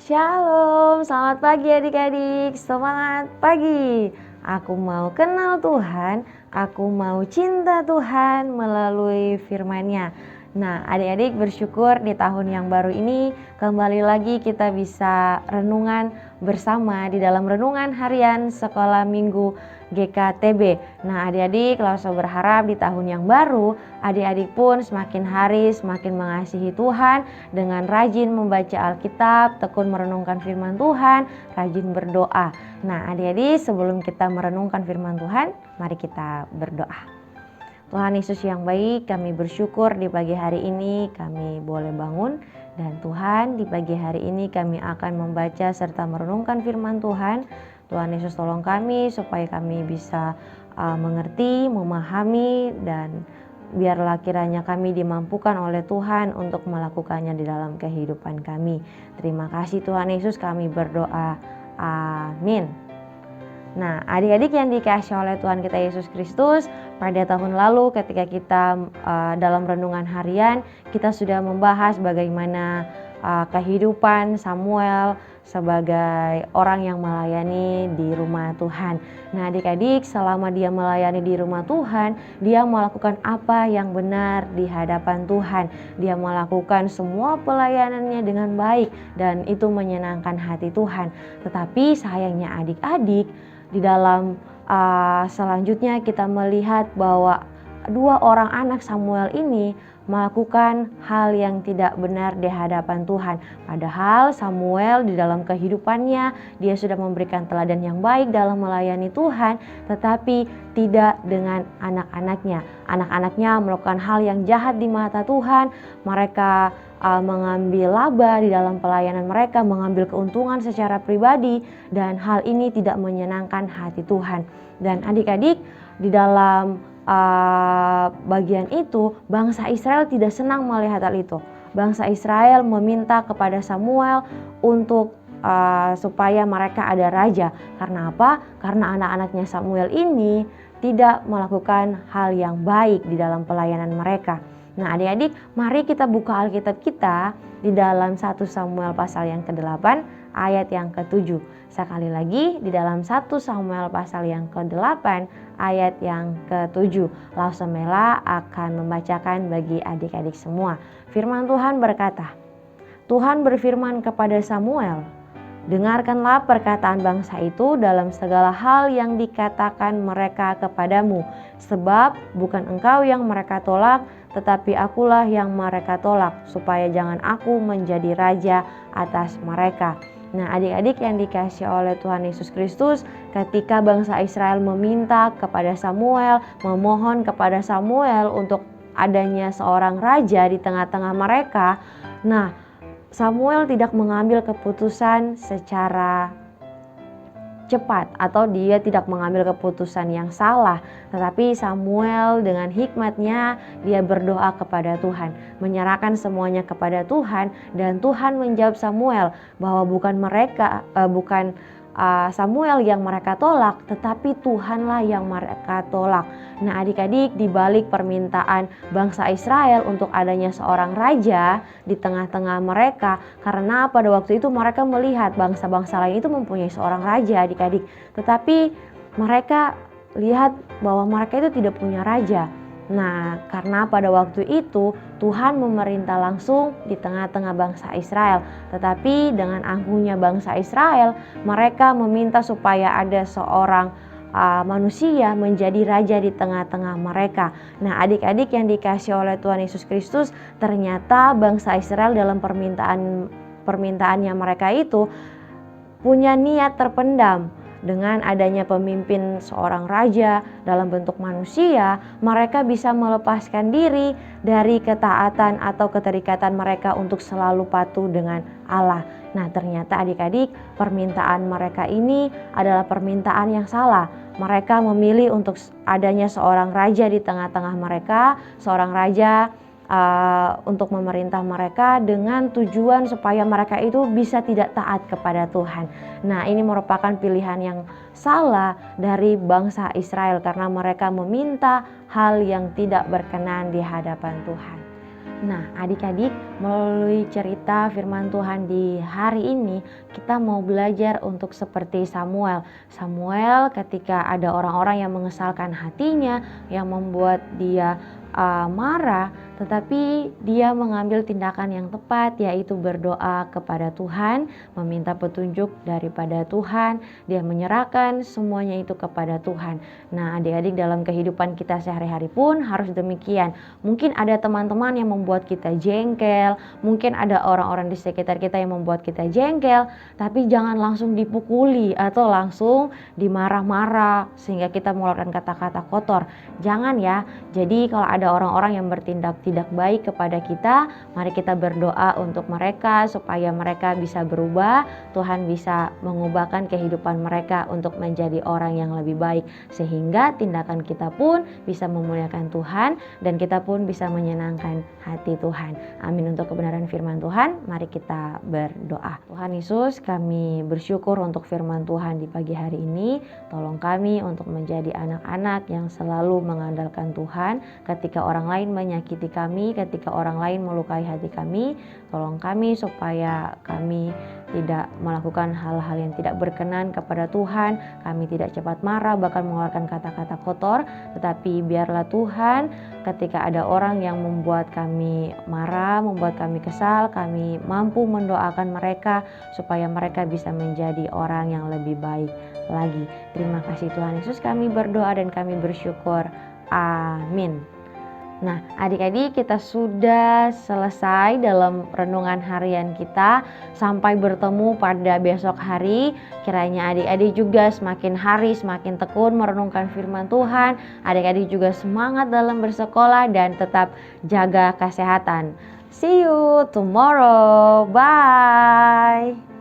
Shalom, selamat pagi adik-adik, semangat pagi. Aku mau kenal Tuhan, aku mau cinta Tuhan melalui firman-Nya. Nah, adik-adik bersyukur di tahun yang baru ini kembali lagi kita bisa renungan bersama di dalam renungan harian sekolah minggu GKTB. Nah, adik-adik langsung berharap di tahun yang baru adik-adik pun semakin hari semakin mengasihi Tuhan dengan rajin membaca Alkitab, tekun merenungkan firman Tuhan, rajin berdoa. Nah, adik-adik sebelum kita merenungkan firman Tuhan, mari kita berdoa. Tuhan Yesus yang baik, kami bersyukur di pagi hari ini kami boleh bangun. Dan Tuhan, di pagi hari ini kami akan membaca serta merenungkan firman Tuhan. Tuhan Yesus tolong kami supaya kami bisa mengerti, memahami, dan biarlah kiranya kami dimampukan oleh Tuhan untuk melakukannya di dalam kehidupan kami. Terima kasih Tuhan Yesus, kami berdoa. Amin. Nah, adik-adik yang dikasihi oleh Tuhan kita Yesus Kristus, pada tahun lalu ketika kita dalam renungan harian, kita sudah membahas bagaimana kehidupan Samuel sebagai orang yang melayani di rumah Tuhan. Nah, adik-adik, selama dia melayani di rumah Tuhan, dia melakukan apa yang benar di hadapan Tuhan. Dia melakukan semua pelayanannya dengan baik dan itu menyenangkan hati Tuhan. Tetapi sayangnya adik-adik, di dalam selanjutnya kita melihat bahwa dua orang anak Samuel ini melakukan hal yang tidak benar di hadapan Tuhan. Padahal Samuel di dalam kehidupannya dia sudah memberikan teladan yang baik dalam melayani Tuhan, tetapi tidak dengan anak-anaknya. Anak-anaknya melakukan hal yang jahat di mata Tuhan. Mereka mengambil laba di dalam pelayanan mereka, mengambil keuntungan secara pribadi, dan hal ini tidak menyenangkan hati Tuhan. Dan adik-adik, di dalam bagian itu bangsa Israel tidak senang melihat hal itu. Bangsa Israel meminta kepada Samuel untuk supaya mereka ada raja. Karena apa? Karena anak-anaknya Samuel ini tidak melakukan hal yang baik di dalam pelayanan mereka. Nah, adik-adik, mari kita buka Alkitab kita di dalam 1 Samuel pasal yang ke-8 ayat yang ke-7. Sekali lagi di dalam 1 Samuel pasal yang ke-8 ayat yang ke-7. Lausamela akan membacakan bagi adik-adik semua. Firman Tuhan berkata, Tuhan berfirman kepada Samuel, dengarkanlah perkataan bangsa itu dalam segala hal yang dikatakan mereka kepadamu, sebab bukan engkau yang mereka tolak, tetapi akulah yang mereka tolak, supaya jangan aku menjadi raja atas mereka. Nah, adik-adik yang dikasihi oleh Tuhan Yesus Kristus, ketika bangsa Israel meminta kepada Samuel, memohon kepada Samuel untuk adanya seorang raja di tengah-tengah mereka, nah, Samuel tidak mengambil keputusan secara cepat atau dia tidak mengambil keputusan yang salah, tetapi Samuel dengan hikmatnya dia berdoa kepada Tuhan, menyerahkan semuanya kepada Tuhan, dan Tuhan menjawab Samuel bahwa bukan Samuel yang mereka tolak, tetapi Tuhanlah yang mereka tolak. Nah, adik-adik, di balik permintaan bangsa Israel untuk adanya seorang raja di tengah-tengah mereka, karena pada waktu itu mereka melihat bangsa-bangsa lain itu mempunyai seorang raja, adik-adik, tetapi mereka lihat bahwa mereka itu tidak punya raja. Nah, karena pada waktu itu Tuhan memerintah langsung di tengah-tengah bangsa Israel. Tetapi dengan angkuhnya bangsa Israel, mereka meminta supaya ada seorang manusia menjadi raja di tengah-tengah mereka. Nah, adik-adik yang dikasihi oleh Tuhan Yesus Kristus, ternyata bangsa Israel dalam permintaannya mereka itu punya niat terpendam. Dengan adanya pemimpin seorang raja dalam bentuk manusia, mereka bisa melepaskan diri dari ketaatan atau keterikatan mereka untuk selalu patuh dengan Allah. Nah, ternyata adik-adik, permintaan mereka ini adalah permintaan yang salah. Mereka memilih untuk adanya seorang raja di tengah-tengah mereka, seorang raja untuk memerintah mereka dengan tujuan supaya mereka itu bisa tidak taat kepada Tuhan. Nah, ini merupakan pilihan yang salah dari bangsa Israel karena mereka meminta hal yang tidak berkenan di hadapan Tuhan. Nah, adik-adik, melalui cerita firman Tuhan di hari ini, kita mau belajar untuk seperti Samuel. Samuel ketika ada orang-orang yang mengesalkan hatinya, yang membuat dia marah, tetapi dia mengambil tindakan yang tepat, yaitu berdoa kepada Tuhan, meminta petunjuk daripada Tuhan, dia menyerahkan semuanya itu kepada Tuhan. Nah, adik-adik, dalam kehidupan kita sehari-hari pun harus demikian. Mungkin ada teman-teman yang membuat kita jengkel, mungkin ada orang-orang di sekitar kita yang membuat kita jengkel, tapi jangan langsung dipukuli atau langsung dimarah-marah sehingga kita mengeluarkan kata-kata kotor. Jangan ya. Jadi kalau ada orang-orang yang bertindak tidak baik kepada kita, mari kita berdoa untuk mereka supaya mereka bisa berubah, Tuhan bisa mengubahkan kehidupan mereka untuk menjadi orang yang lebih baik, sehingga tindakan kita pun bisa memuliakan Tuhan dan kita pun bisa menyenangkan hati Tuhan. Amin. Untuk kebenaran firman Tuhan, mari kita berdoa. Tuhan Yesus, kami bersyukur untuk firman Tuhan di pagi hari ini. Tolong kami untuk menjadi anak-anak yang selalu mengandalkan Tuhan ketika orang lain menyakiti kami, ketika orang lain melukai hati kami. Tolong kami supaya kami tidak melakukan hal-hal yang tidak berkenan kepada Tuhan. Kami tidak cepat marah, bahkan mengeluarkan kata-kata kotor, tetapi biarlah Tuhan, ketika ada orang yang membuat kami marah, membuat kami kesal, kami mampu mendoakan mereka supaya mereka bisa menjadi orang yang lebih baik lagi. Terima kasih Tuhan Yesus, kami berdoa dan kami bersyukur. Amin. Nah, adik-adik, kita sudah selesai dalam renungan harian kita. Sampai bertemu pada besok hari. Kiranya adik-adik juga semakin hari semakin tekun merenungkan firman Tuhan. Adik-adik juga semangat dalam bersekolah dan tetap jaga kesehatan. See you tomorrow. Bye.